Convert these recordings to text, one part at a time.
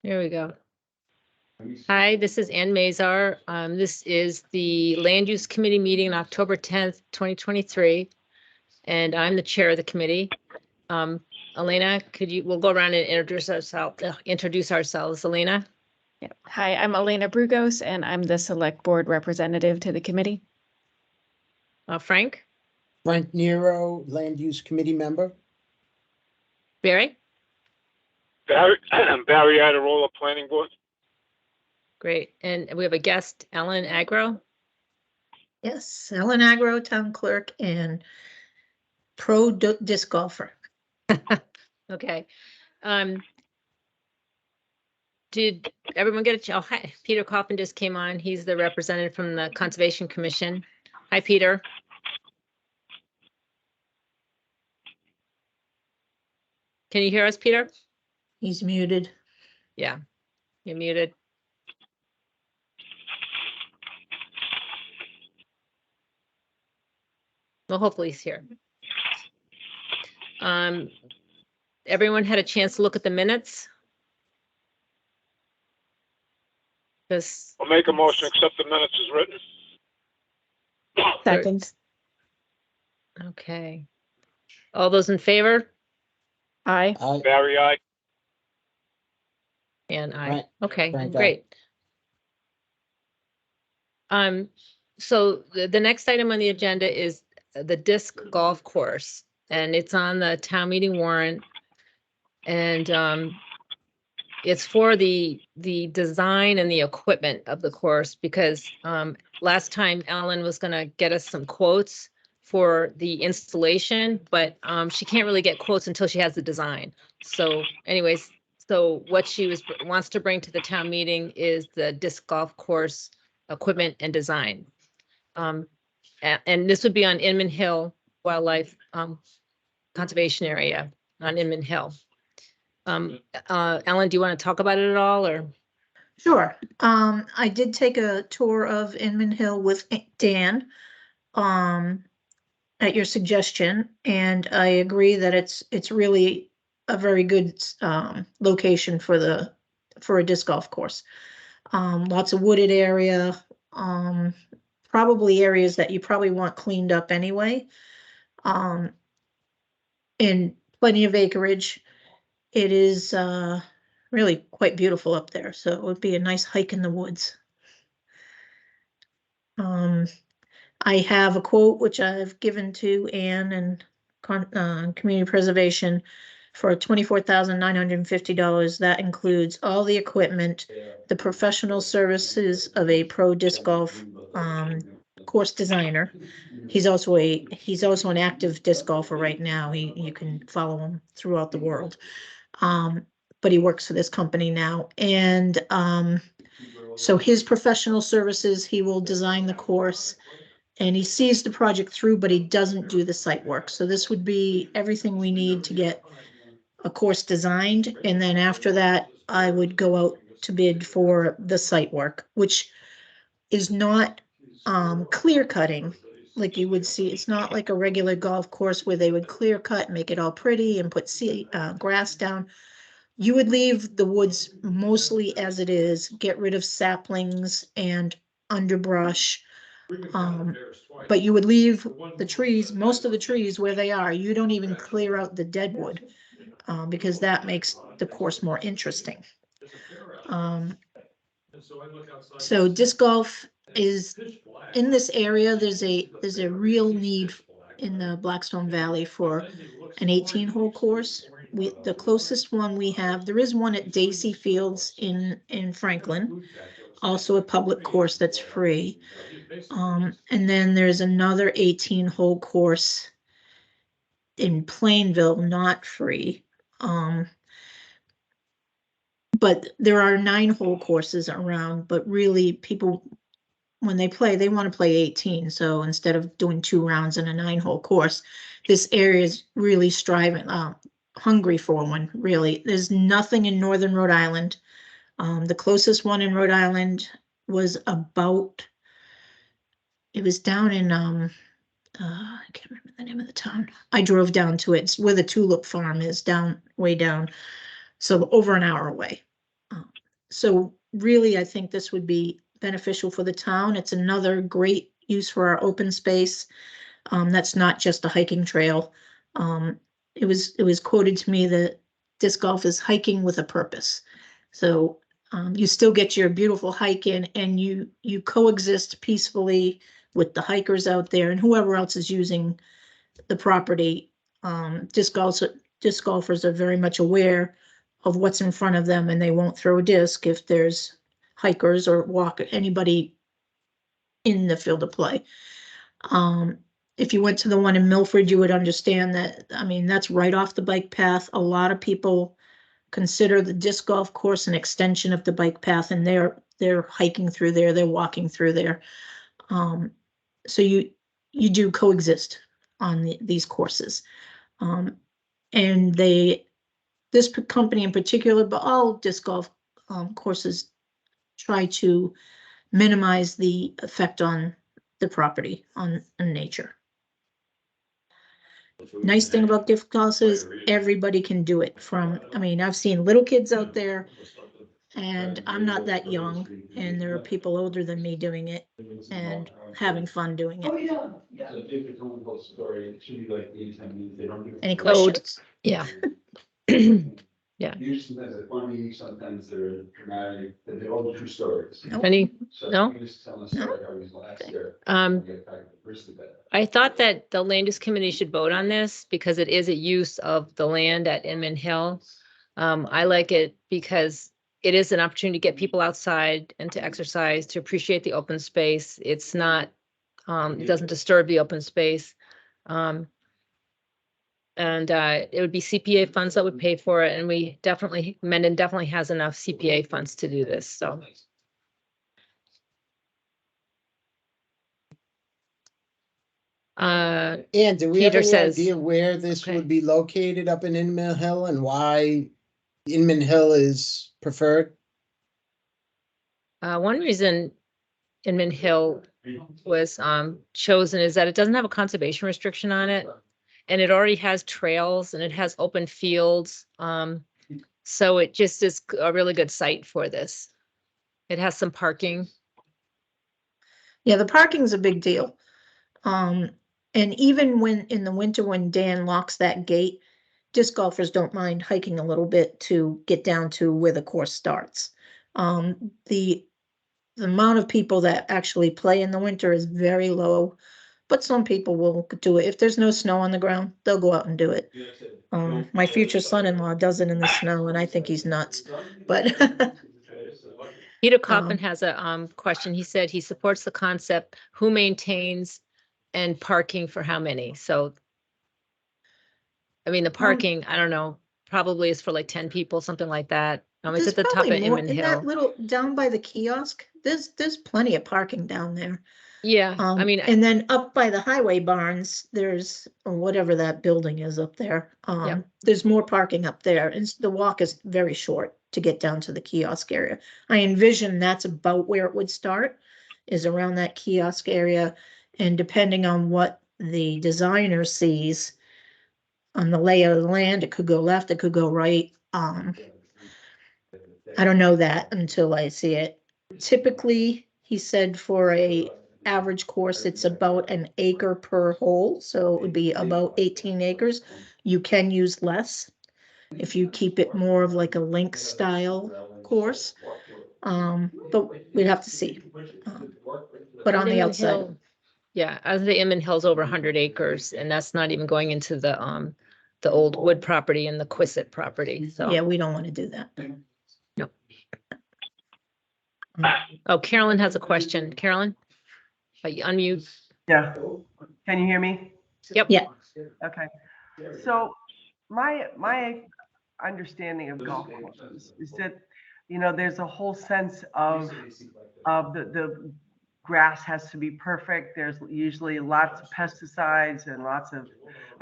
Here we go. Hi, this is Ann Mazar. This is the Land Use Committee meeting on October 10th, 2023. And I'm the chair of the committee. Elena, we'll go around and introduce ourselves. Elena? Yeah. Hi, I'm Elena Brugos, and I'm the select board representative to the committee. Frank? Frank Nero, Land Use Committee member. Barry? Barry Adirola, Planning Board. Great. And we have a guest, Ellen Agro. Yes, Ellen Agro, town clerk and pro disc golfer. Okay. Did everyone get a chance? Oh, hi, Peter Coffin just came on. He's the representative from the Conservation Commission. Hi, Peter. Can you hear us, Peter? He's muted. Yeah, you're muted. Well, hopefully he's here. Everyone had a chance to look at the minutes? I'll make a motion, accept the minutes as written. Second. Okay. All those in favor? Aye. Barry, aye. And I. Right. Okay, Frank, aye. great. So the next item on the agenda is the disc golf course, and it's on the town meeting warrant. And it's for the design and the equipment of the course, because last time Ellen was gonna get us some quotes for the installation, but she can't really get quotes until she has the design. So anyways, so what she wants to bring to the town meeting is the disc golf course equipment and design. And this would be on Inman Hill Wildlife Conservation Area on Inman Hill. Ellen, do you want to talk about it at all, or? Sure. I did take a tour of Inman Hill with Dan at your suggestion, and I agree that it's really a very good location for a disc golf course. Lots of wooded area, probably areas that you probably want cleaned up anyway. And plenty of acreage. It is really quite beautiful up there, so it would be a nice hike in the woods. I have a quote which I've given to Anne and Community Preservation for $24,950. That includes all the equipment, the professional services of a pro disc golf course designer. He's also an active disc golfer right now. You can follow him throughout the world. But he works for this company now. And so his professional services, he will design the course and he sees the project through, but he doesn't do the site work. So this would be everything we need to get a course designed. And then after that, I would go out to bid for the site work, which is not clear cutting like you would see. It's not like a regular golf course where they would clear cut, make it all pretty and put grass down. You would leave the woods mostly as it is, get rid of saplings and underbrush. But you would leave the trees, most of the trees where they are. You don't even clear out the dead wood because that makes the course more interesting. So disc golf is in this area. There's a real need in the Blackstone Valley for an 18-hole course. The closest one we have, there is one at Daisy Fields in Franklin, also a public course that's free. And then there's another 18-hole course in Plainville, not free. But there are 9-hole courses around, but really people, when they play, they want to play 18. So instead of doing 2 rounds in a 9-hole course, this area is really hungry for one, really. There's nothing in northern Rhode Island. The closest one in Rhode Island was it was down in, I can't remember the name of the town. I drove down to it. It's where the Tulip Farm is, way down. So over an hour away. So really, I think this would be beneficial for the town. It's another great use for our open space. That's not just a hiking trail. It was quoted to me that disc golf is hiking with a purpose. So you still get your beautiful hike in, and you coexist peacefully with the hikers out there and whoever else is using the property. Disc golfers are very much aware of what's in front of them, and they won't throw a disc if there's hikers or anybody in the field of play. If you went to the one in Milford, you would understand that, I mean, that's right off the bike path. A lot of people consider the disc golf course an extension of the bike path, and they're hiking through there, they're walking through there. So you do coexist on these courses. And this company in particular, but all disc golf courses try to minimize the effect on the property, on nature. Nice thing about disc golf is everybody can do it I mean, I've seen little kids out there, and I'm not that young, and there are people older than me doing it and having fun doing it. Any questions? Yeah. Usually they're funny, sometimes they're dramatic, but they're all true stories. Any, So no? I'm just telling a story how he's last year. Get back to the first of that. I thought that the land use committee should vote on this because it is a use of the land at Inman Hill. I like it because it is an opportunity to get people outside and to exercise, to appreciate the open space. It's not, it doesn't disturb the open space. And it would be CPA funds that would pay for it, and Mendon definitely has enough CPA funds to do this, so. And do we have Peter any says- idea where this Okay. would be located up in Inman Hill and why Inman Hill is preferred? One reason Inman Hill was chosen is that it doesn't have a conservation restriction on it. And it already has trails and it has open fields. So it just is a really good site for this. It has some parking. Yeah, the parking's a big deal. And even when in the winter, when Dan locks that gate, disc golfers don't mind hiking a little bit to get down to where the course starts. The amount of people that actually play in the winter is very low, but some people will do it. If there's no snow on the ground, they'll go out and do it. My future son-in-law does it in the snow, and I think he's nuts, but Peter Coppin has a question. He said he supports the concept, who maintains and parking for how many? So, I mean, the parking, I don't know, probably is for like 10 people, something like that. It's there's at the top of probably more Inman in that Hill. little, down by the kiosk, there's plenty of parking down there. Yeah, I mean, And then up by the highway barns, there's whatever that building is up there. There's more parking up there, and the walk is very short to get down to the kiosk area. I envision that's about where it would start, is around that kiosk area. And depending on what the designer sees on the layout of the land, it could go left, it could go right. I don't know that until I see it. Typically, he said for a average course, it's about an acre per hole, so it would be about 18 acres. You can use less if you keep it more of like a link style course. But we'd have to see. But on the Inman outside, Hill, yeah, I think Inman Hill's over 100 acres, and that's not even going into the old Wood property and the Quissit property, so. yeah, we don't want to do that. Oh, Carolyn has a question. Carolyn? Unmute. Yeah. Can you hear me? Yep. Yeah. Okay. So my understanding of golf courses is that, there's a whole sense of the grass has to be perfect. There's usually lots of pesticides and lots of.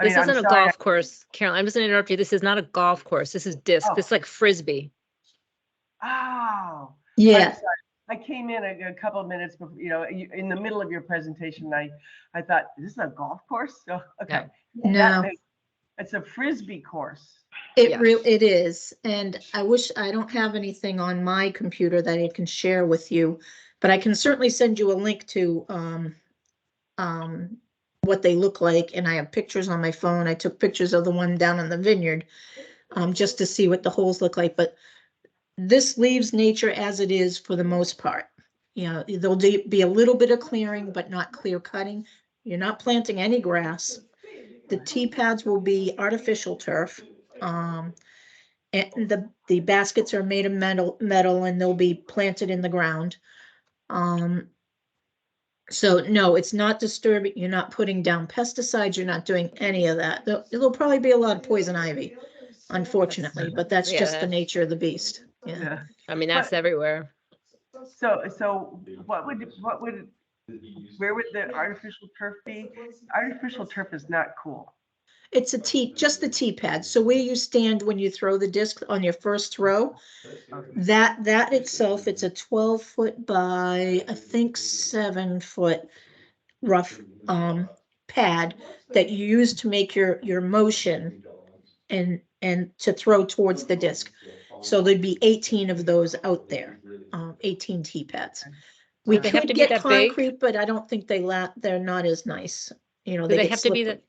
This isn't a golf course, Carolyn. I'm just gonna interrupt you. This is not a golf course. This is disc. Oh. This is like Frisbee. Oh. Yeah. I'm sorry. I came in a couple of minutes before, in the middle of your presentation. I thought, is this a golf course? So, okay. No. It's a Frisbee course. Yeah. It is, and I wish I don't have anything on my computer that I can share with you, but I can certainly send you a link to what they look like, and I have pictures on my phone. I took pictures of the one down in the vineyard just to see what the holes look like, but this leaves nature as it is for the most part. You know, there'll be a little bit of clearing, but not clear cutting. You're not planting any grass. The tee pads will be artificial turf. And the baskets are made of metal and they'll be planted in the ground. So no, it's not disturbing. You're not putting down pesticides. You're not doing any of that. There'll probably be a lot of poison ivy, unfortunately, but that's Yeah, just the that's- nature of the beast. Yeah. Yeah. I mean, that's But- everywhere. So where would the artificial turf be? Artificial turf is not cool. It's just the tee pad. So where you stand when you throw the disc on your first throw, that itself, it's a 12-foot by, I think, 7-foot rough pad that you use to make your motion and to throw towards the disc. So there'd be 18 of those out there, 18 tee pads. We They have could to be get that big? concrete, but I don't think they're not as nice. You know, Do they get have to be slippery.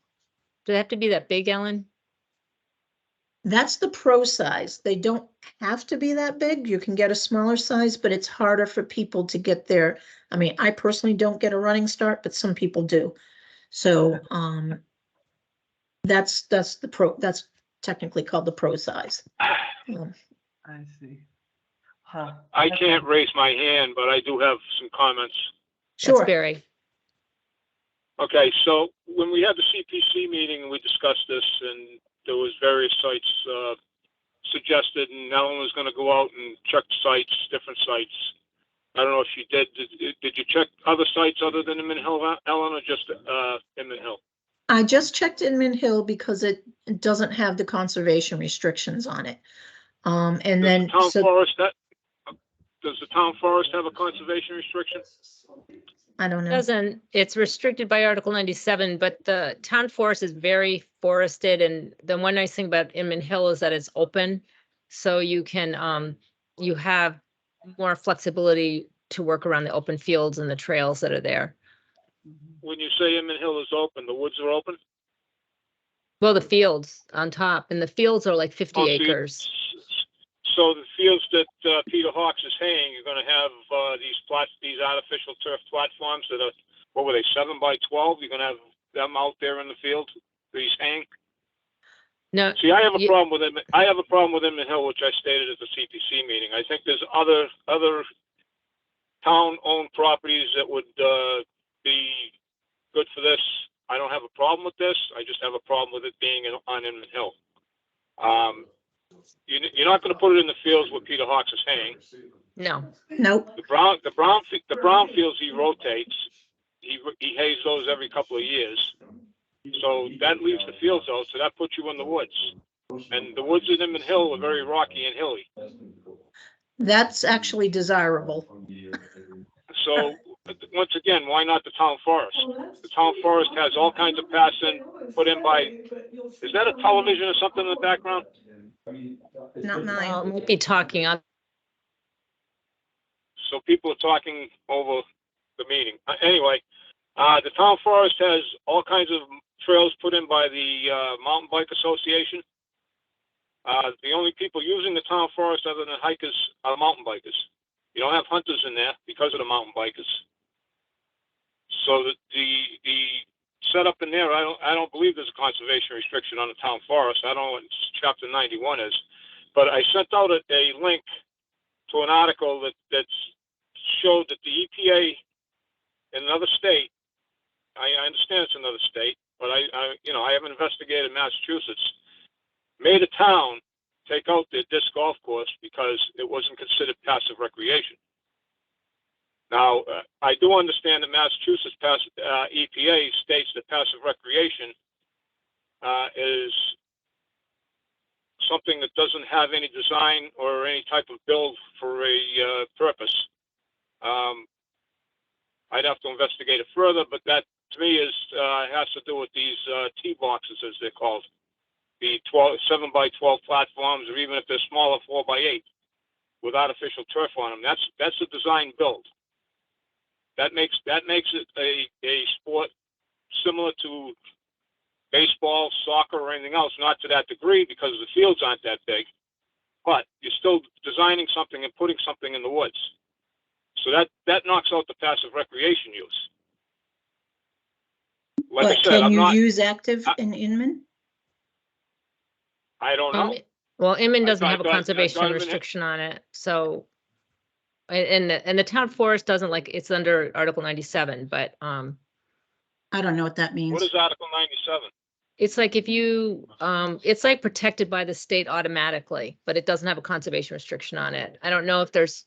do they have to be that big, Ellen? That's the pro size. They don't have to be that big. You can get a smaller size, but it's harder for people to get there. I mean, I personally don't get a running start, but some people do. So, that's that's technically called the pro size. I see. Huh. I Okay. can't raise my hand, but I do have some comments. That's Sure. Barry. Okay, so when we had the CPC meeting and we discussed this, and there was various sites suggested, and Ellen was going to go out and check sites, different sites. I don't know if she did. Did you check other sites other than Inman Hill, Ellen, or just Inman Hill? I just checked Inman Hill because it doesn't have the conservation restrictions on it. And Does then, the town so forest does the town forest have a conservation restriction? I don't know. Doesn't, it's restricted by Article 97, but the town forest is very forested. And the one nice thing about Inman Hill is that it's open. So you can, you have more flexibility to work around the open fields and the trails that are there. When you say Inman Hill is open, the woods are open? Well, the fields on top, and the fields are like 50 Oh, so acres. So the fields that Peter Hawks is haying, you're going to have these artificial turf platforms that are, what were they, 7 by 12? You're going to have them out there in the field that he's haying? No, See, I have a You- problem with him. I have a problem with Inman Hill, which I stated at the CPC meeting. I think there's other town-owned properties that would be good for this. I don't have a problem with this. I just have a problem with it being on Inman Hill. You're not going to put it in the fields where Peter Hawks is haying. no. Nope. The brown fields he rotates. He hays those every couple of years. So that leaves the fields out. So that puts you in the woods. And the woods in Inman Hill are very rocky and hilly. That's actually desirable. So once again, why not the town forest? The town forest has all kinds of paths put in by. Is that a television or something in the background? Not mine. Well, it might be talking on. So people are talking over the meeting. Anyway, the town forest has all kinds of trails put in by the Mountain Bike Association. The only people using the town forest other than hikers are mountain bikers. You don't have hunters in there because of the mountain bikers. So the setup in there, I don't believe there's a conservation restriction on the town forest. I don't know what Chapter 91 is, but I sent out a link to an article that showed that the EPA in another state. I understand it's another state, but I haven't investigated Massachusetts. Made a town take out their disc golf course because it wasn't considered passive recreation. Now, I do understand that Massachusetts EPA states that passive recreation is something that doesn't have any design or any type of build for a purpose. I'd have to investigate it further, but that to me has to do with these tee boxes, as they're called. the 7 by 12 platforms, or even if they're smaller, 4 by 8, with artificial turf on them. That's a design build. That makes it a sport similar to baseball, soccer, or anything else. Not to that degree because the fields aren't that big, but you're still designing something and putting something in the woods. So that knocks out the passive recreation use. Like But I said, can you I'm not. use active in Inman? I don't know. Well, Inman doesn't I have a thought- I conservation thought Inman had- restriction on it, so. And the town forest doesn't, like, it's under Article 97, but, I don't know what that means. What is Article 97? it's like if you, it's like protected by the state automatically, but it doesn't have a conservation restriction on it. I don't know if there's,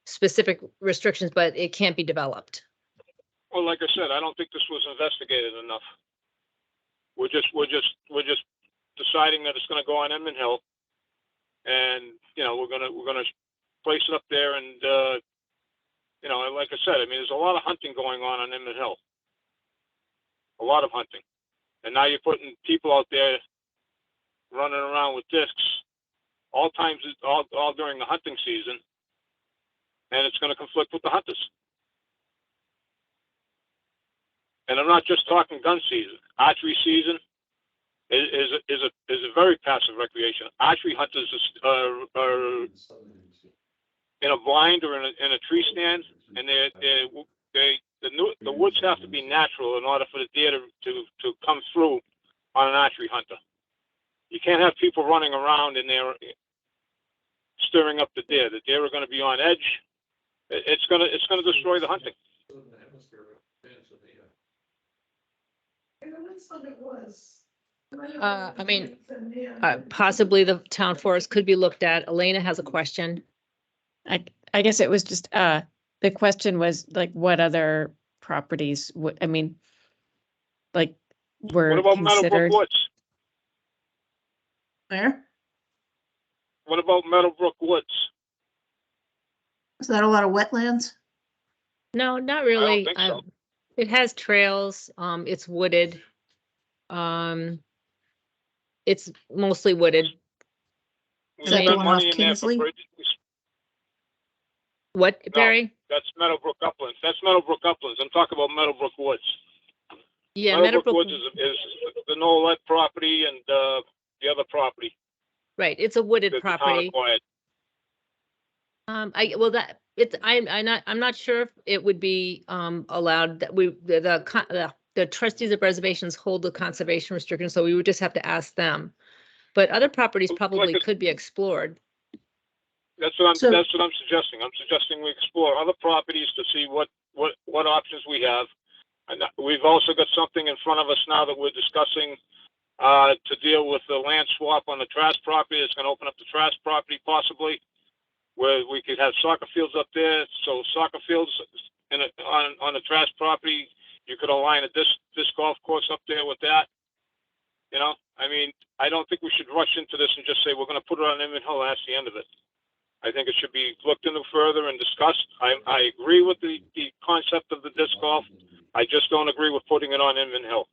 specific restrictions, but it can't be developed. Well, like I said, I don't think this was investigated enough. We're just deciding that it's going to go on Inman Hill, and we're gonna place it up there, and like I said, I mean, there's a lot of hunting going on Inman Hill, a lot of hunting, and now you're putting people out there running around with discs all during the hunting season, and it's going to conflict with the hunters. And I'm not just talking gun season. Archery season is a very passive recreation. Archery hunters are in a blind or in a tree stand, and the woods have to be natural in order for the deer to come through on an archery hunter. You can't have people running around in there stirring up the deer. The deer are going to be on edge. It's going to destroy the hunting. I mean, possibly the town forest could be looked at. Elena has a question. I guess it was just, the question was like, what other properties would, I mean, like, were What about considered? Meadowbrook Woods? Where? What about Meadowbrook Woods? Is that a lot of wetlands? No, not really. think so. It has trails, it's wooded. It's mostly wooded. We Is that the spent one off money in there for Kingsley? bridges. What, Barry? That's Meadowbrook Uplands. That's Meadowbrook Uplands. I'm talking about Meadowbrook Woods. Yeah, Meadowbrook Meadowbrook, Woods is the Nolet property and the other property right, it's a wooded that the town property. acquired. I'm not sure if it would be, allowed that the trustees of reservations hold the conservation restriction, so we would just have to ask them. But other properties Like probably a- could be explored. That's what I'm So- suggesting. I'm suggesting we explore other properties to see what options we have. And we've also got something in front of us now that we're discussing to deal with the land swap on the Trask property. It's going to open up the Trask property possibly, where we could have soccer fields up there. So soccer fields on the Trask property, you could align a disc golf course up there with that. I mean, I don't think we should rush into this and just say we're going to put it on Inman Hill. That's the end of it. I think it should be looked into further and discussed. I agree with the concept of the disc golf. I just don't agree with putting it on Inman Hill.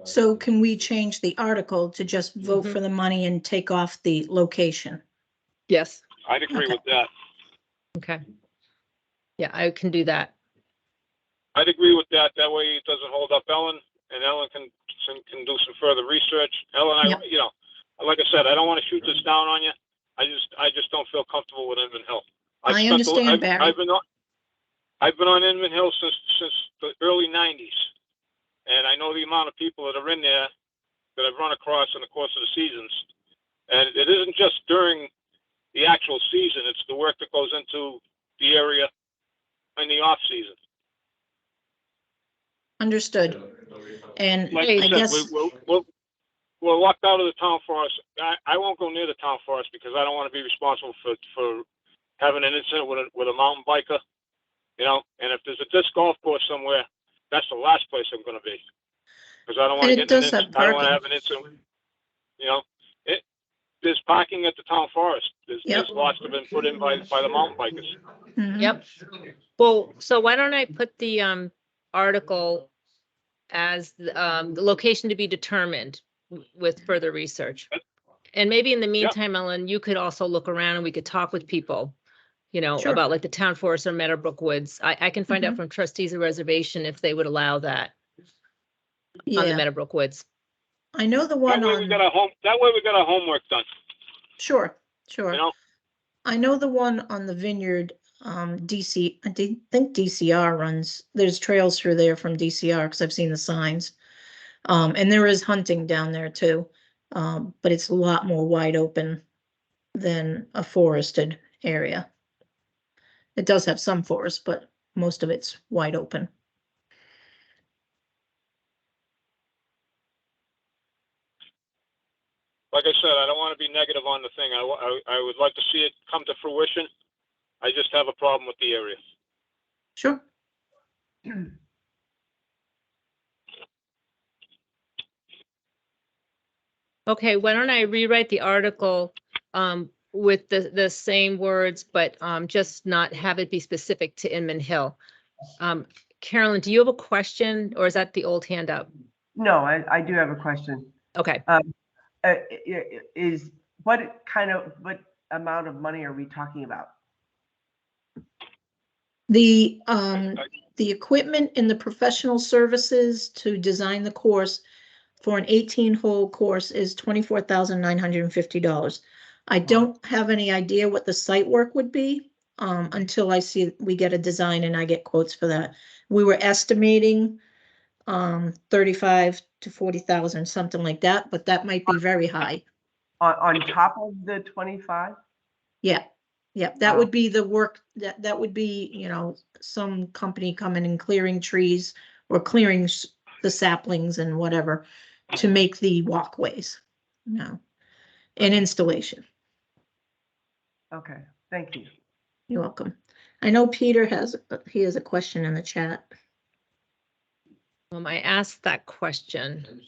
So can we change the article to just vote Mhm. for the money and take off the location? Yes. I'd agree Okay. with that. Okay. Yeah, I can do that. I'd agree with that. That way it doesn't hold up Ellen, and Ellen can do some further research. Ellen, Yep. like I said, I don't want to shoot this down on you. I just don't feel comfortable with Inman Hill. I understand, Barry. I've been on Inman Hill since the early '90s, and I know the amount of people that are in there that I've run across in the course of the seasons. And it isn't just during the actual season; it's the work that goes into the area in the off season. Understood. And Like Hey, I I said, guess, we're locked out of the town forest. I won't go near the town forest because I don't want to be responsible for having an incident with a mountain biker, and if there's a disc golf course somewhere, that's the last place I'm going to be, because I don't want And to it get in an does have incident. I don't want to parking. have an incident. There's parking at the town forest. There's Yep. lots that have been put in by the mountain bikers. Mhm. Yep. Well, so why don't I put the article the location to be determined with further research. And maybe in the meantime, Ellen, you could also look around and we could talk with people, you know, Sure. about like the town forest or Meadowbrook Woods. I can find out Mhm. from trustees of reservation if they would allow that on the Yeah, Meadowbrook Woods. I know the That one way we got on, our homework done, sure, you sure. know? I know the one on the Vineyard, DC, think DCR runs, there's trails through there from DCR, because I've seen the signs. And there is hunting down there too, but it's a lot more wide open than a forested area. It does have some forest, but most of it's wide open. Like I said, I don't want to be negative on the thing. I would like to see it come to fruition. I just have a problem with the area. Sure. Okay, why don't I rewrite the article with the same words, but just not have it be specific to Inman Hill. Carolyn, do you have a question or is that the old handout? No, I do have a question. Okay, Is what amount of money are we talking about? The equipment and the professional services to design the course for an 18-hole course is $24,950. I don't have any idea what the site work would be until we get a design and I get quotes for that. We were estimating 35 to 40,000, something like that, but that might be very high. On top of the 25? Yeah, that Wow. would be the work, that would be, you know, some company coming and clearing trees or clearing the saplings and whatever to make the walkways, you know, and installation. Okay, thank you. You're welcome. I know Peter has a question in the chat. I asked that question.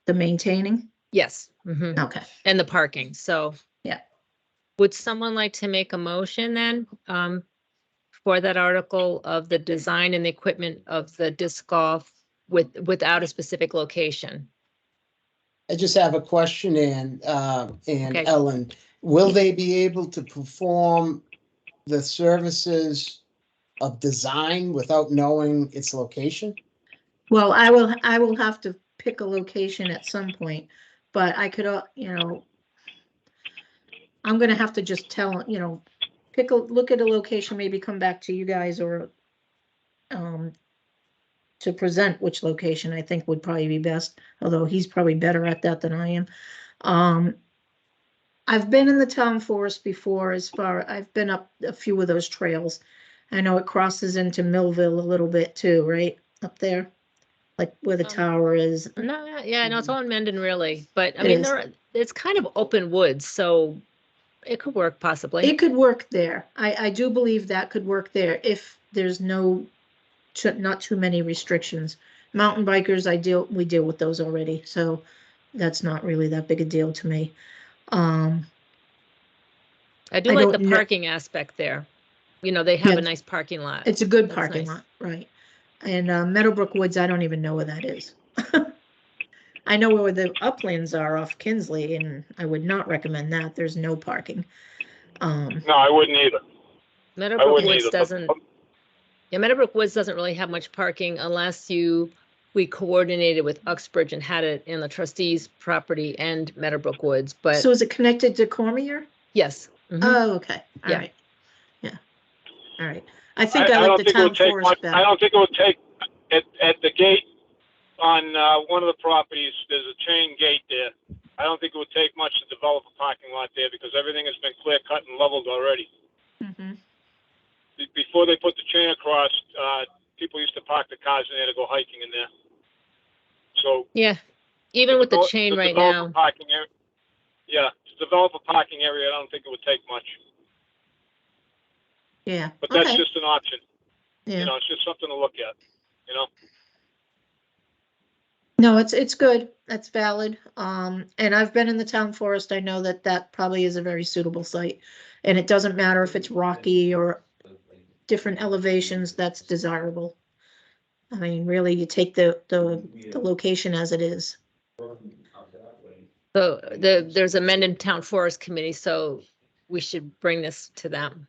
The maintaining? Yes. Mhm. Okay, And the parking, so. Yeah. Would someone like to make a motion then for that article of the design and the equipment of the disc golf without a specific location? I just have a question, and Okay. Ellen, will they be able to perform the services of design without knowing its location? well, I will have to pick a location at some point, but I could, you know, I'm gonna have to just tell, you know, look at a location, maybe come back to you guys or to present which location I think would probably be best, although he's probably better at that than I am. I've been in the town forest before, I've been up a few of those trails. I know it crosses into Millville a little bit too, right? Up there, like where the tower is. No, yeah, no, it's all in Mendon really, but I It mean, is. it's kind of open woods, so it could work possibly. It could work there. I do believe that could work there if there's not too many restrictions. Mountain bikers, we deal with those already, so that's not really that big a deal to me. I do I like the don't know- parking aspect there. You know, they have Yeah, a nice parking lot. It's a good That's parking nice. lot, right? And Meadowbrook Woods, I don't even know where that is. I know where the uplands are off Kinsley, and I would not recommend that. There's no parking. No, I wouldn't either. Meadowbrook wouldn't Woods either. doesn't, yeah, Meadowbrook Woods doesn't really have much parking unless we coordinated with Uxbridge and had it in the trustees' property and Meadowbrook Woods, but So is it connected to Cormier? yes. Mhm. Oh, okay, all Yeah. right. Yeah, all right. I think I don't like the think it town would take forest much. I better. don't think it would take, at the gate on one of the properties, there's a chain gate there. I don't think it would take much to develop a parking lot there because everything has been clear cut and leveled already. Mhm. Before they put the chain across, people used to park the cars in there to go hiking in there. So Yeah, even with the chain to right develop now. a parking area, yeah, to develop a parking area, I don't think it would take much. Yeah, But that's okay, just an option. yeah. You know, it's just something to look at. You know. No, it's good. That's valid. And I've been in the town forest. I know that probably is a very suitable site. And it doesn't matter if it's rocky or different elevations, that's desirable. I mean, really, you take the location as it is. So there's a Mendon Town Forest Committee, so we should bring this to them.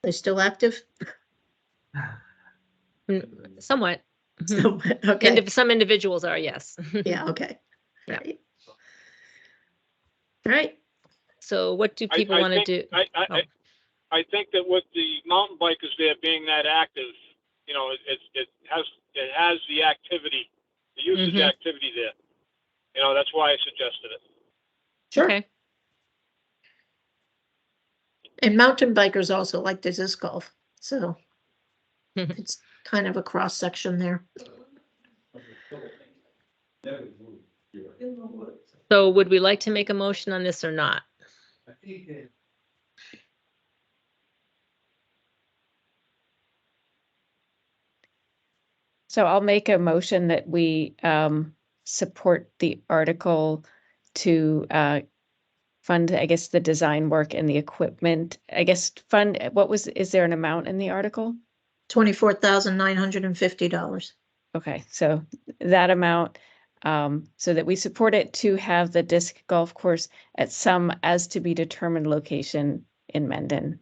They're still active? Somewhat. So, okay, Some individuals are, yes. yeah, okay. Yeah. Right. All right, So what do people want to do? Oh. I think that with the mountain bikers there being that active, you know, it has the activity, the usage Mhm. activity there. You know, that's why I suggested it. sure. Okay, And mountain bikers also like the disc golf, so it's kind of a cross section there. so would we like to make a motion on this or not? So I'll make a motion that we support the article to fund, I guess, the design work and the equipment. I guess fund, is there an amount in the article? $24,950. Okay, so that amount, so that we support it to have the disc golf course at some as to be determined location in Mendon.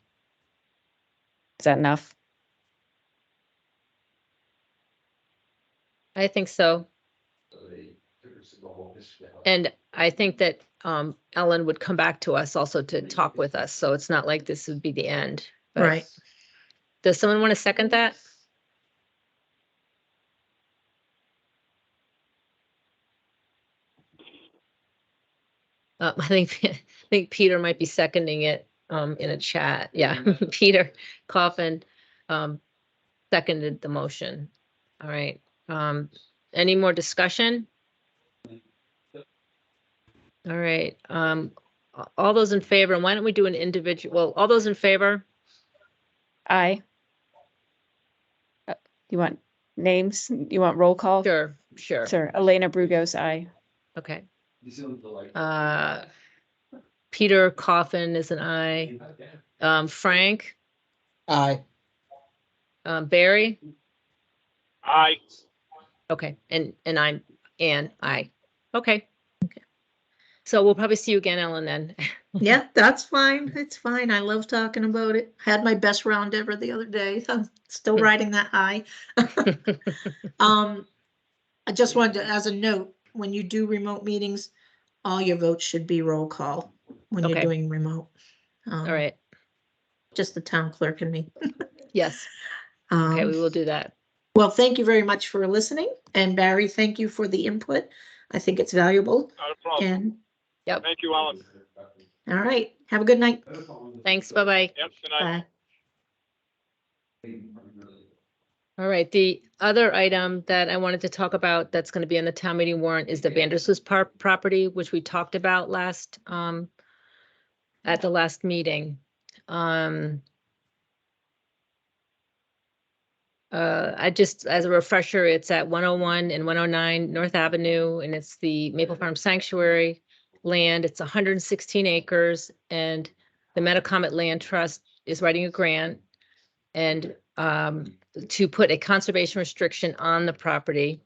Is that enough? I think so. And I think that Ellen would come back to us also to talk with us, so it's not like this would be the end. But Right. does someone want to second that? I think Peter might be seconding it in a chat. Yeah, Peter Coffin seconded the motion. All right. Any more discussion? All right. All those in favor, and why don't we do an individual? Well, all those in favor? Aye. You want names? You want roll call? Sure, sure. Sure. Elena Brugos, aye. Okay. Peter Coffin is an aye. Frank, Aye. Barry, I okay, and I'm Ann, aye. Okay. So we'll probably see you again, Ellen, then. Yeah, that's fine. It's fine. I love talking about it. Had my best round ever the other day. I'm still riding that high. I just wanted to, as a note, when you do remote meetings, all your votes should be roll call when you're Okay. doing remote. All right, Just the town clerk and me. yes, okay, we Um, will do that. well, thank you very much for listening. And Barry, thank you for the input. I think it's valuable. not a problem. And, Thank you, Alan. all right, have a good night. Thanks, bye-bye. Yep, good night. Bye. All right, the other item that I wanted to talk about that's going to be on the town meeting warrant is the Vandersloot Park property, which we talked about last, at the last meeting. I just, as a refresher, it's at 101 and 109 North Avenue, and it's the Maple Farm Sanctuary land. It's 116 acres, and the Metacomet Land Trust is writing a grant and to put a conservation restriction on the property,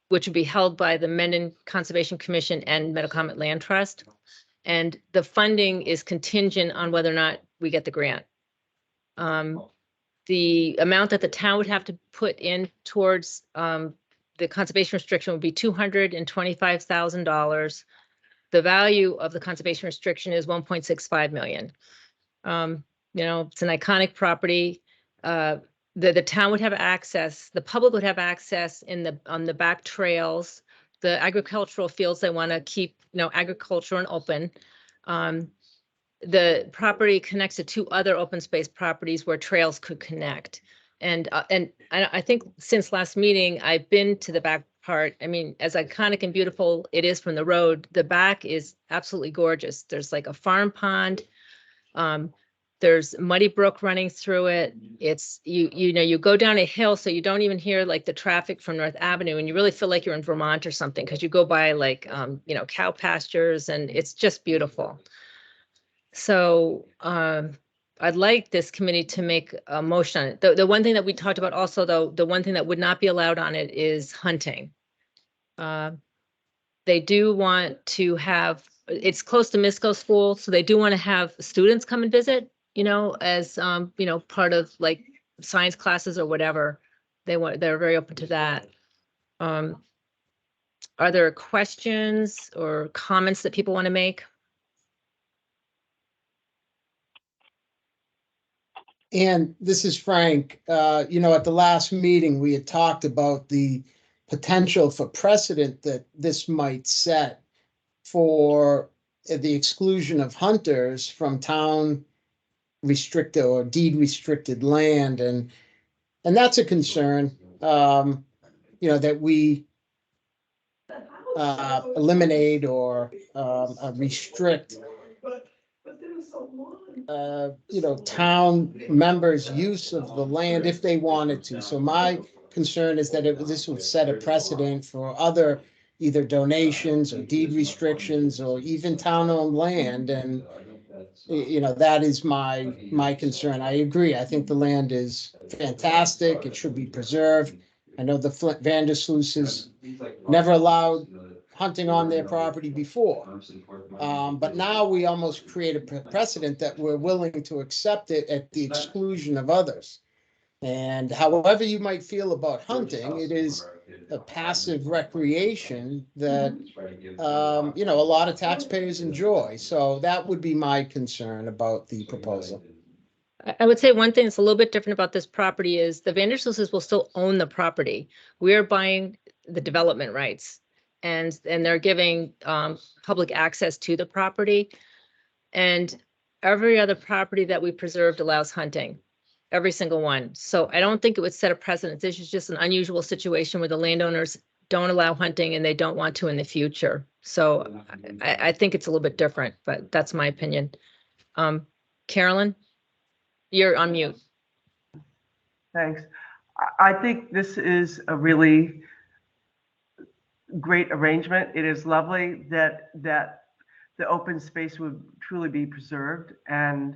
which would be held by the Mendon Conservation Commission and Metacomet Land Trust. And the funding is contingent on whether or not we get the grant. The amount that the town would have to put in towards the conservation restriction would be $225,000. The value of the conservation restriction is 1.65 million. You know, it's an iconic property. The town would have access, the public would have access on the back trails, the agricultural fields they want to keep, you know, agricultural and open. The property connects to two other open space properties where trails could connect. And I think since last meeting, I've been to the back part. I mean, as iconic and beautiful it is from the road, the back is absolutely gorgeous. There's like a farm pond. There's Muddy Brook running through it. It's, you know, you go down a hill, so you don't even hear like the traffic from North Avenue, and you really feel like you're in Vermont or something, because you go by like, you know, cow pastures, and it's just beautiful. So I I'd like this committee to make a motion on it. The one thing that we talked about also, though, the one thing that would not be allowed on it is hunting. They do want to have, it's close to Misco School, so they do want to have students come and visit, as, part of like science classes or whatever. They're very open to that. Are there questions or comments that people want to make? And this is Frank. At the last meeting, we had talked about the potential for precedent that this might set for the exclusion of hunters from town restricted or deed restricted land. And that's a concern, that we eliminate or restrict town members' use of the land if they wanted to. So my concern is that this would set a precedent for other either donations or deed restrictions or even town-owned land. And, that is my concern. I agree. I think the land is fantastic. It should be preserved. I know the Flint Vanderslooses never allowed hunting on their property before. But now we almost create a precedent that we're willing to accept it at the exclusion of others. And however you might feel about hunting, it is a passive recreation that, a lot of taxpayers enjoy. So that would be my concern about the proposal. I would say one thing that's a little bit different about this property is the Vanderslooses will still own the property. We're buying the development rights. And they're giving public access to the property. And every other property that we preserved allows hunting, every single one. So I don't think it would set a precedent. This is just an unusual situation where the landowners don't allow hunting and they don't want to in the future. So I think it's a little bit different, but that's my opinion. Carolyn, you're on mute. Thanks. I think this is a really great arrangement. It is lovely that the open space would truly be preserved and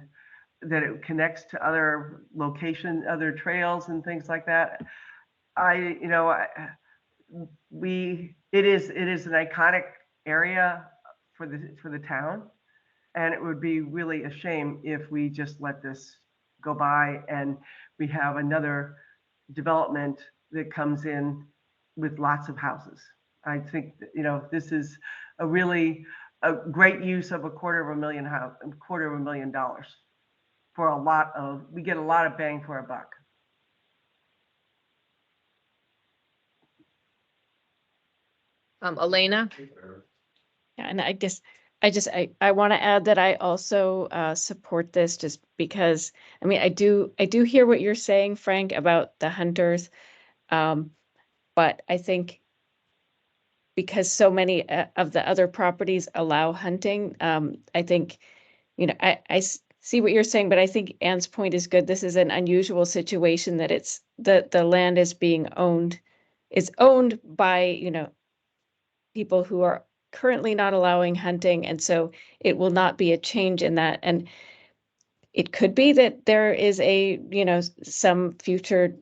that it connects to other locations, other trails and things like that. It is an iconic area for the town, and it would be really a shame if we just let this go by and we have another development that comes in with lots of houses. I think, this is a great use of $250,000 for we get a lot of bang for our buck. Elena? Yeah, and I want to add that I also support this just because, I do hear what you're saying, Frank, about the hunters. But I think because so many of the other properties allow hunting, I think, I see what you're saying, but I think Anne's point is good. This is an unusual situation that it's the land is owned by, people who are currently not allowing hunting. And so it will not be a change in that. And it could be that there is some future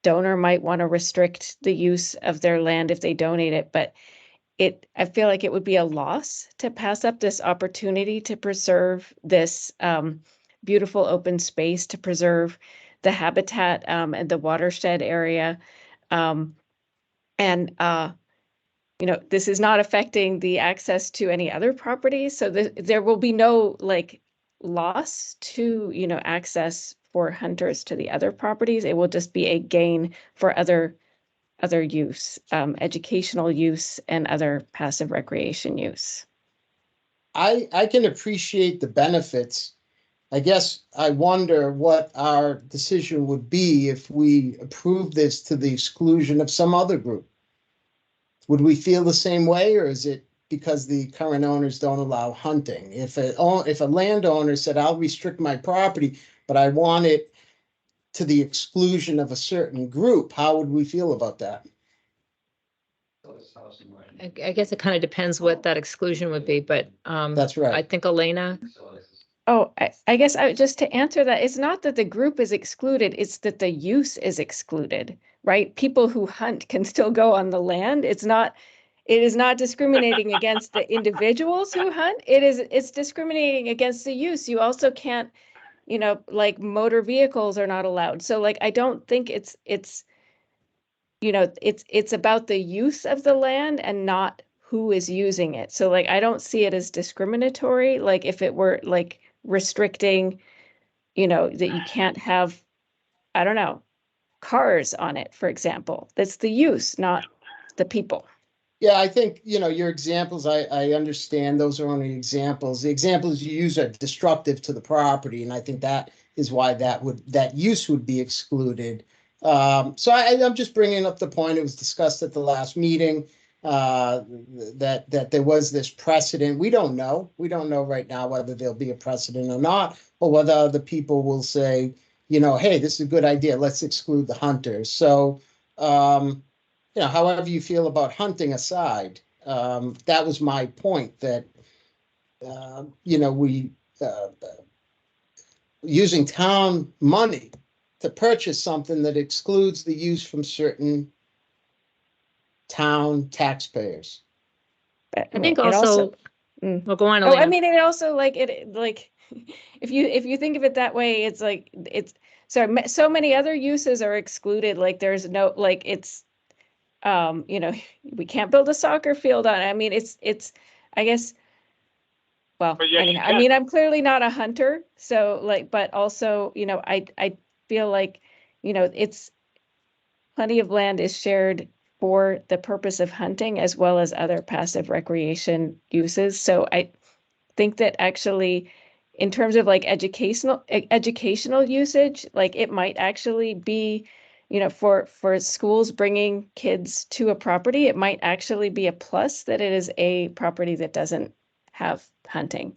donor might want to restrict the use of their land if they donate it, but I feel like it would be a loss to pass up this opportunity to preserve this beautiful open space, to preserve the habitat and the watershed area. This is not affecting the access to any other properties. So there will be no loss to, access for hunters to the other properties. It will just be a gain for other use, educational use and other passive recreation use. I can appreciate the benefits. I guess I wonder what our decision would be if we approve this to the exclusion of some other group. Would we feel the same way, or is it because the current owners don't allow hunting? If a landowner said, I'll restrict my property, but I want it to the exclusion of a certain group, how would we feel about that? I guess it kind of depends what that exclusion would be, but That's right. I think Elena, Oh, I guess just to answer that, it's not that the group is excluded, it's that the use is excluded, right? People who hunt can still go on the land. It is not discriminating against the individuals who hunt. It's discriminating against the use. You also can't, like motor vehicles are not allowed. So like, I don't think it's about the use of the land and not who is using it. So like, I don't see it as discriminatory. Like if it were like restricting, that you can't have, I don't know, cars on it, for example. That's the use, not the people. Yeah, I think, your examples, I understand those are only examples. The examples you use are destructive to the property, and I think that is why that use would be excluded. So I'm just bringing up the point, it was discussed at the last meeting, that there was this precedent. We don't know. We don't know right now whether there'll be a precedent or not, or whether other people will say, hey, this is a good idea, let's exclude the hunters. So, however you feel about hunting aside, that was my point, that, we, using town money to purchase something that excludes the use from certain town taxpayers. But I think it also, Mm. well, go on, Oh, I Elena. mean, it also like if you think of it that way, it's like so many other uses are excluded. Like there's no like it's we can't build a soccer field on it. I mean, it's I guess. Well, But yes, you anyhow, I can. mean, I'm clearly not a hunter, so like, but also, I feel like, it's plenty of land is shared for the purpose of hunting as well as other passive recreation uses. So I think that actually, in terms of like educational usage, like it might actually be, for schools bringing kids to a property, it might actually be a plus that it is a property that doesn't have hunting.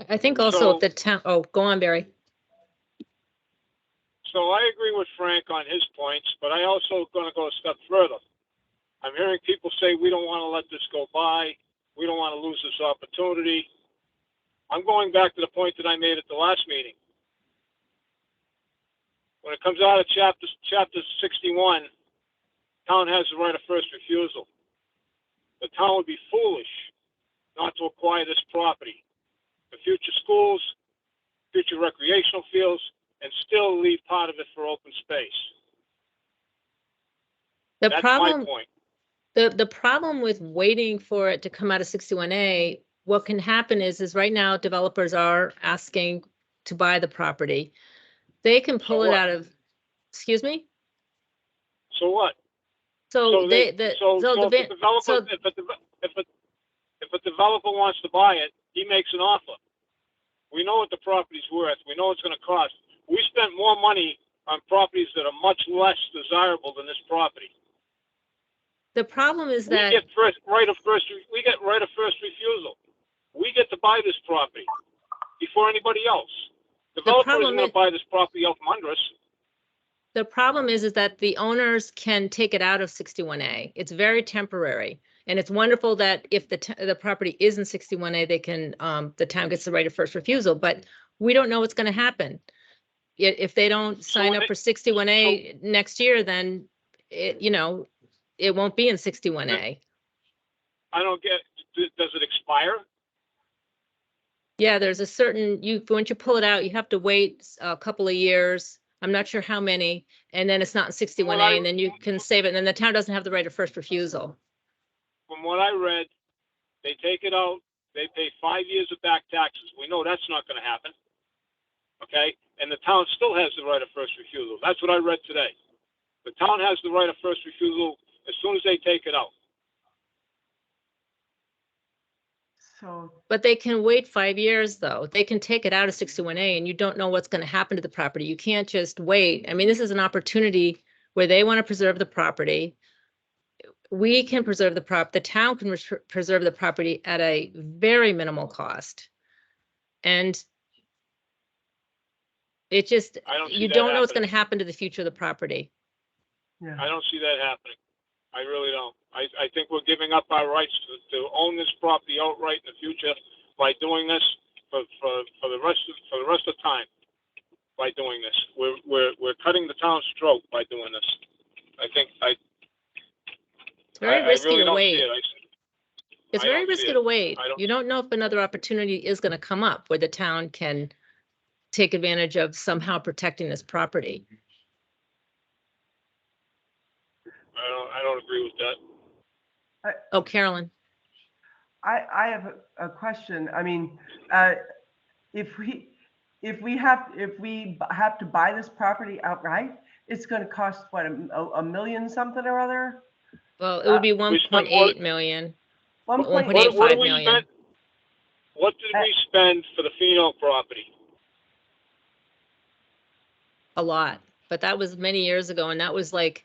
I think also So- if the town, oh, go on, Barry. So I agree with Frank on his points, but I also going to go a step further. I'm hearing people say we don't want to let this go by. We don't want to lose this opportunity. I'm going back to the point that I made at the last meeting. When it comes out of chapter 61, town has the right of first refusal. The town would be foolish not to acquire this property for future schools, future recreational fields, and still leave part of it for open space. The That's problem, my point. the problem with waiting for it to come out of 61A, what can happen is right now developers are asking to buy the property. They can pull it what? out of, excuse me? So what? So they, the if a developer wants to buy it, he makes an offer. We know what the property's worth. We know what it's going to cost. We spent more money on properties that are much less desirable than this property. the problem is We that, get right of first refusal. We get to buy this property before anybody else. Developer isn't problem going is- to buy this property out from under us. the problem is that the owners can take it out of 61A. It's very temporary. And it's wonderful that if the property is in 61A, they can, the town gets the right of first refusal, but we don't know what's going to happen. If they don't sign when up they- for 61A next year, then it won't be in 61A. I don't get, does it expire? Yeah, there's a certain, once you pull it out, you have to wait a couple of years. I'm not sure how many, and then it's not in 61A, and then you can save it, and then the town doesn't have the right of first refusal. From what I read, they take it out, they pay 5 years of back taxes. We know that's not going to happen. Okay? And the town still has the right of first refusal. That's what I read today. The town has the right of first refusal as soon as they take it out. So, But they can wait 5 years, though. They can take it out of 61A, and you don't know what's going to happen to the property. You can't just wait. I mean, this is an opportunity where they want to preserve the property. We can preserve the town can preserve the property at a very minimal cost. And it just, I don't see you that don't know what's going happening. to happen to the future of the property. yeah. I don't see that happening. I really don't. I think we're giving up our rights to own this property outright in the future by doing this for the rest of time. By doing this, we're cutting the town's throat by doing this. I think It's very I risky really to don't wait. see it. It's I very don't see risky it. to wait. I don't- You don't know if another opportunity is going to come up where the town can take advantage of somehow protecting this property. I don't agree with that. Oh, Carolyn, I have a question. I mean, if we have to buy this property outright, it's going to cost what, a million something or other? well, it would be we spent what- 1.8 million. 1.8 1.85 What did we million. spend? What did we spend for the Pheno property? A lot, but that was many years ago, and that was like,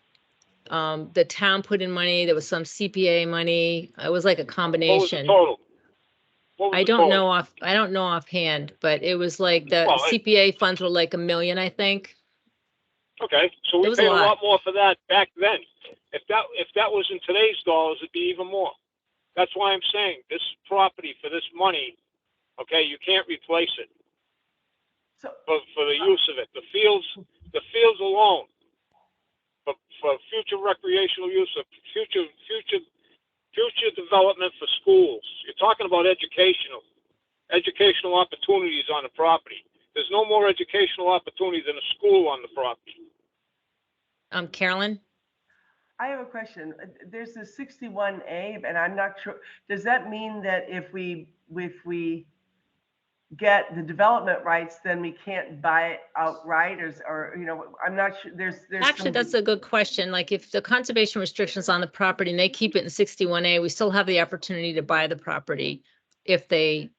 the town put in money, there was some CPA money, it was like a What was the combination. total? What was I the don't total? know I don't know offhand, but it was like the Well, CPA funds were like $1 million, I think. Okay, so It we was a paid a lot. lot more for that back then. If that was in today's dollars, it'd be even more. That's why I'm saying this property for this money, okay, you can't replace it So, for the use of it. The fields alone, for future recreational use, of future development for schools. You're talking about educational opportunities on the property. There's no more educational opportunity than a school on the property. Carolyn, I have a question. There's the 61A, and I'm not sure, does that mean that if we get the development rights, then we can't buy it outright, or I'm not sure, there's actually, some- that's a good question. Like if the conservation restrictions on the property and they keep it in 61A, we still have the opportunity to buy the property if they,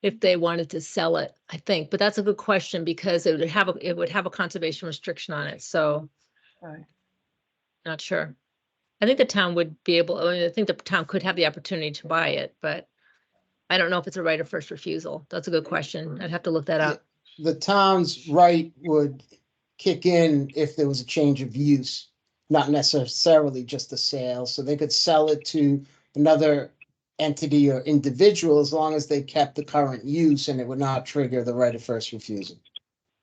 if they wanted to sell it, I think. But that's a good question because it would have a conservation restriction on it. So Right. not sure. I think the town would be able, I think the town could have the opportunity to buy it, but I don't know if it's a right of first refusal. That's a good question. I'd have to look that up. The town's right would kick in if there was a change of use, not necessarily just a sale. So they could sell it to another entity or individual as long as they kept the current use and it would not trigger the right of first refusal.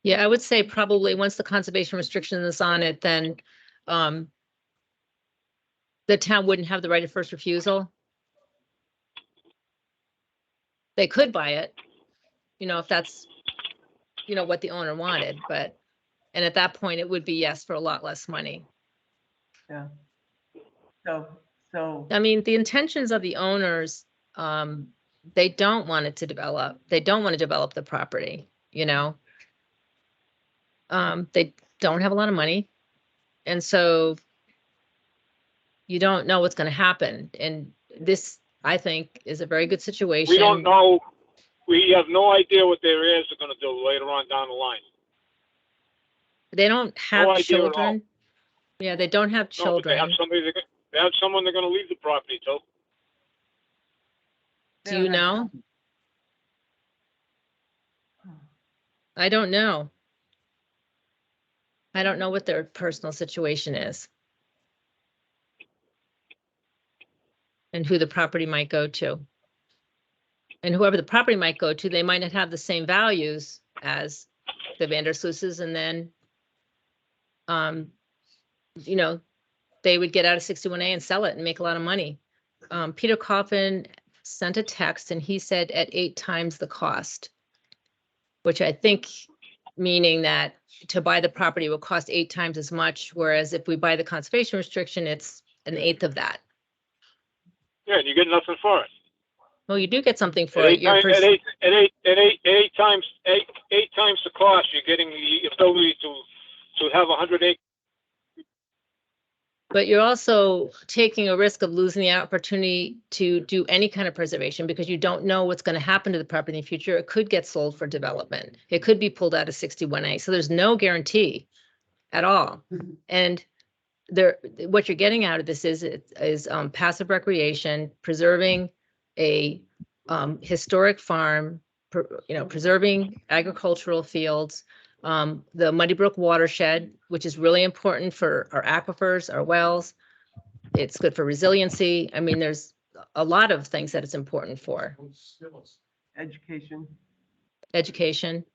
Yeah, I would say probably once the conservation restriction is on it, then the town wouldn't have the right of first refusal. They could buy it, if that's, what the owner wanted, and at that point, it would be yes for a lot less money. Yeah. So, I mean, the intentions of the owners, they don't want it to develop. They don't want to develop the property, They don't have a lot of money. And so you don't know what's going to happen. And this, I think, is a very good situation. We don't know. We have no idea what their heirs are going to do later on down the line. They don't have idea at all. children. Yeah, they don't have No, but they have children. they have someone they're going to leave the property to. Do you know? I don't know. I don't know what their personal situation is. And who the property might go to. And whoever the property might go to, they might not have the same values as the Vanderslooses, and then, they would get out of 61A and sell it and make a lot of money. Peter Coffin sent a text and he said at 8 times the cost, which I think meaning that to buy the property will cost 8 times as much, whereas if we buy the conservation restriction, it's 1/8 of that. Yeah, and you get nothing for it. Well, you do get something for At it. Your eight times the cost, you're getting the ability to have 100 acres. But you're also taking a risk of losing the opportunity to do any kind of preservation because you don't know what's going to happen to the property in the future. It could get sold for development. It could be pulled out of 61A. So there's no guarantee at all. And what you're getting out of this is passive recreation, preserving a historic farm, preserving agricultural fields, the Muddy Brook watershed, which is really important for our aquifers, our wells. It's good for resiliency. I mean, there's a lot of things that it's important for. Education. Education.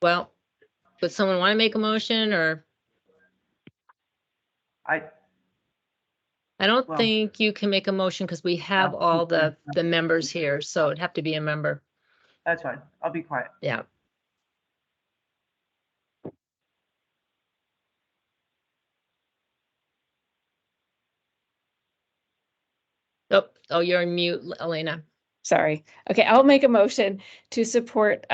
Well, would someone want to make a motion, or? I, I don't Well- think you can make a motion because we have No. all the members here, so it'd have to be a member. that's fine. I'll be quiet. Yeah. Oh, you're on mute, Elena. Sorry. Okay, I'll make a motion to support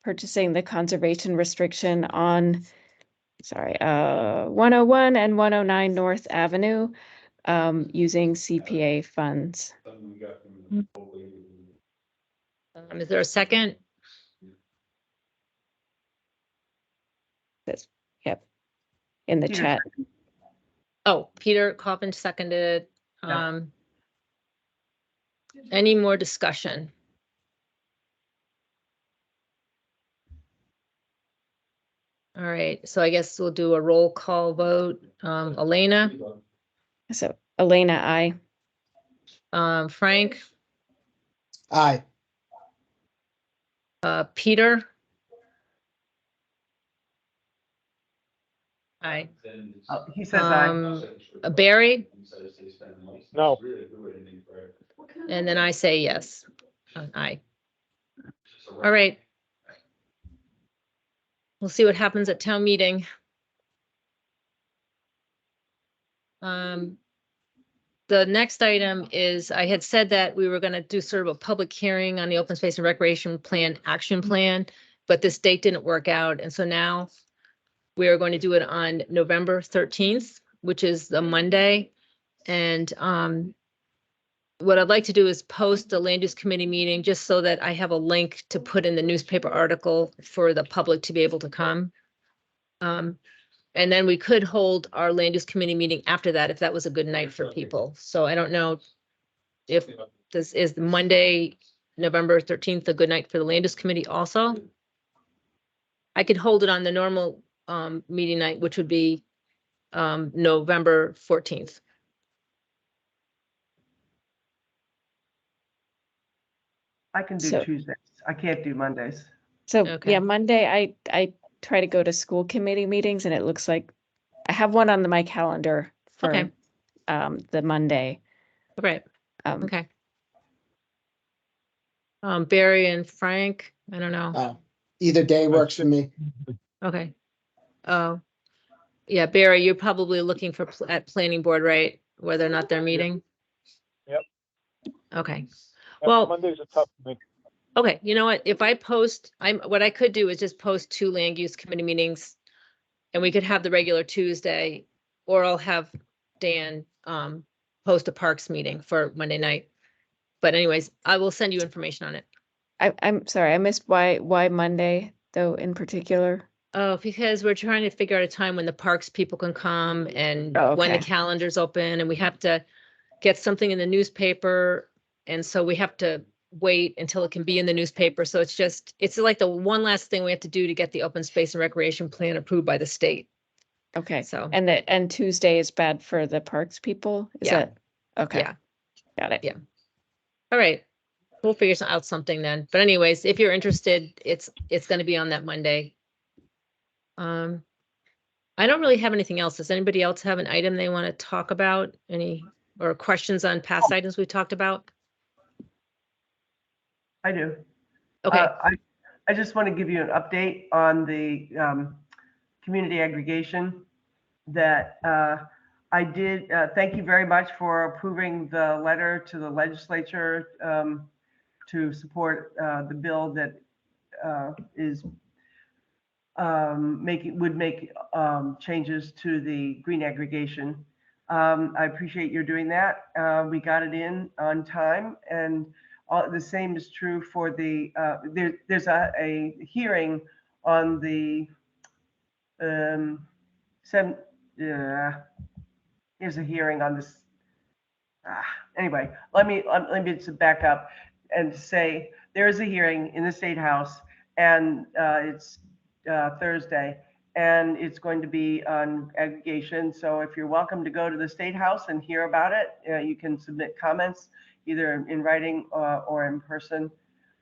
purchasing the conservation restriction on 101 and 109 North Avenue using CPA funds. Is there a second? Yep. In the Peter chat. Oh, Peter Coppin seconded. Yeah. Any more discussion? All right, so I guess we'll do a roll call vote. Elena, So Elena, I. Frank, Aye. Peter. Aye. Oh, he says aye. Barry, No. and then I say yes. Aye. All right. We'll see what happens at town meeting. The next item is, I had said that we were gonna do sort of a public hearing on the open space and recreation plan, action plan, but this date didn't work out, and so now we are going to do it on November 13th, which is the Monday. And what I'd like to do is post a land use committee meeting just so that I have a link to put in the newspaper article for the public to be able to come. And then we could hold our land use committee meeting after that, if that was a good night for people. So I don't know if this is Monday, November 13th, a good night for the land use committee also. I could hold it on the normal meeting night, which would be November 14th. I can do So- Tuesdays. I can't do Mondays. So Okay. yeah, Monday I try to go to school committee meetings and it looks like I have one on my calendar for Okay. the Monday. Right, Um, okay. Barry and Frank, I don't know. Either day works for me. Okay. Oh, yeah, Barry, you're probably looking for at planning board, right? Whether or not they're meeting? Yep. Okay, Yeah, Well- Mondays are tough for me. okay, you know what? If I post, what I could do is just post 2 land use committee meetings. And we could have the regular Tuesday, or I'll have Dan post a parks meeting for Monday night. But anyways, I will send you information on it. I'm sorry, I missed why Monday though in particular. Oh, because we're trying to figure out a time when the parks people can come and Oh, when the okay. calendar's open, and we have to get something in the newspaper. And so we have to wait until it can be in the newspaper. So it's like the one last thing we have to do to get the open space and recreation plan approved by the state. Okay. So, And Tuesday is bad for the parks people? Is Yeah. that okay? Yeah. Got it. Yeah. All right. We'll figure out something then. But anyways, if you're interested, it's going to be on that Monday. I don't really have anything else. Does anybody else have an item they want to talk about? Or questions on past items we talked about? I do. Okay, I just want to give you an update on the community aggregation that I did. Thank you very much for approving the letter to the legislature to support the bill that is would make changes to the green aggregation. I appreciate your doing that. We got it in on time, and the same is true for the, there's a hearing on the here's a hearing on this. Anyway, let me just back up and say there is a hearing in the State House, and it's Thursday, and it's going to be on aggregation. So if you're welcome to go to the State House and hear about it, you can submit comments either in writing or in person.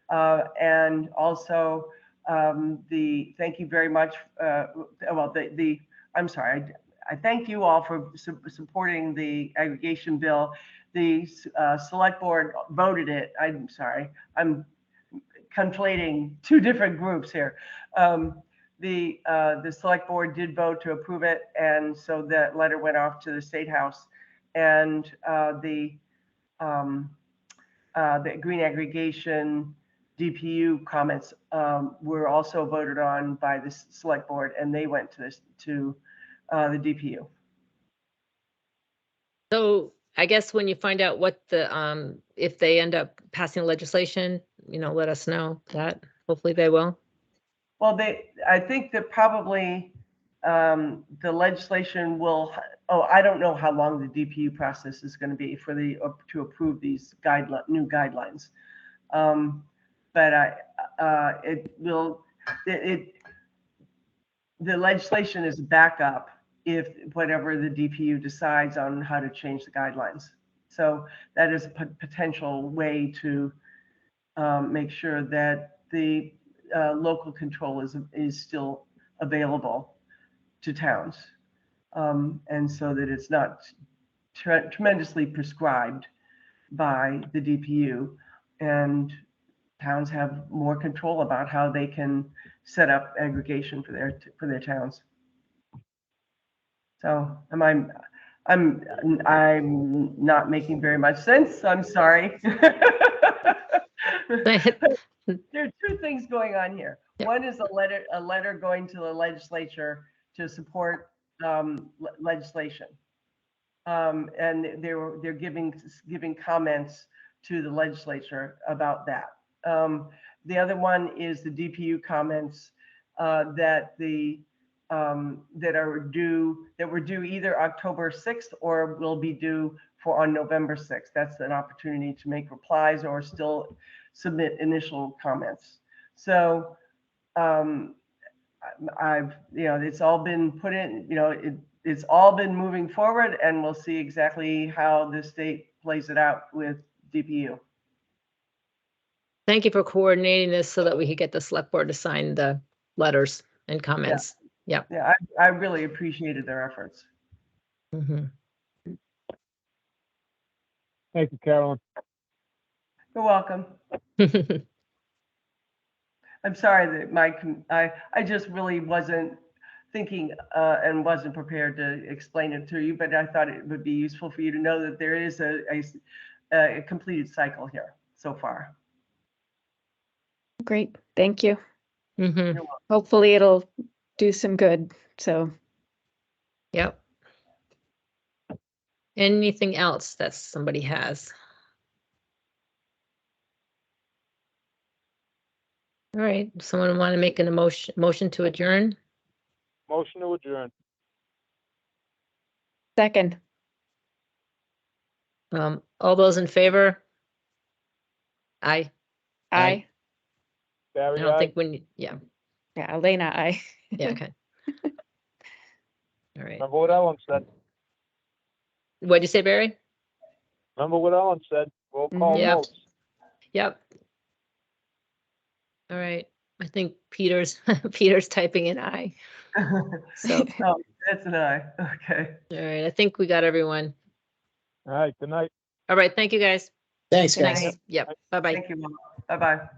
And also, thank you very much. I'm sorry. I thank you all for supporting the aggregation bill. The select board voted it. I'm sorry. I'm conflating two different groups here. The select board did vote to approve it, and so that letter went off to the State House, and the green aggregation DPU comments were also voted on by the select board, and they went to the DPU. So I guess when you find out what the, if they end up passing legislation, let us know that. Hopefully they will. Well, I think that probably the legislation will, I don't know how long the DPU process is going to be to approve these new guidelines. But the legislation is a backup if whatever the DPU decides on how to change the guidelines. So that is a potential way to make sure that the local control is still available to towns. And so that it's not tremendously prescribed by the DPU, and towns have more control about how they can set up aggregation for their towns. So I'm not making very much sense. I'm sorry. There are two things going on here. Yep. One is a letter going to the legislature to support legislation, and they're giving comments to the legislature about that. The other one is the DPU comments that were due either October 6th or will be due on November 6th. That's an opportunity to make replies or still submit initial comments. So it's all been put in, it's all been moving forward, and we'll see exactly how the state plays it out with DPU. Thank you for coordinating this so that we could get the select board to sign the letters and comments. Yep. Yeah, I really appreciated their efforts. Mm-hmm. Thank you, Carolyn. You're welcome. I'm sorry that I just really wasn't thinking and wasn't prepared to explain it to you, but I thought it would be useful for you to know that there is a completed cycle here so far. Great, thank you. Mm-hmm. Hopefully it'll do some good, so. Yep. Anything else that somebody has? All right, someone want to make an motion to adjourn? Motion to adjourn. Second, All those in favor? Aye. aye. I Barry, don't aye. think when, yeah, Yeah, Elena, aye. yeah, okay. All right. Remember what Ellen said. What'd you say, Barry? Remember what Ellen said. Roll call Yep. votes. Yep. All right. I think Peter's typing in aye. So, Oh, that's an aye. Okay. all right. I think we got everyone. All right, good night. All right. Thank you, guys. Thanks, Good guys. night. Yep. Bye-bye. Thank you, Mom. Bye-bye.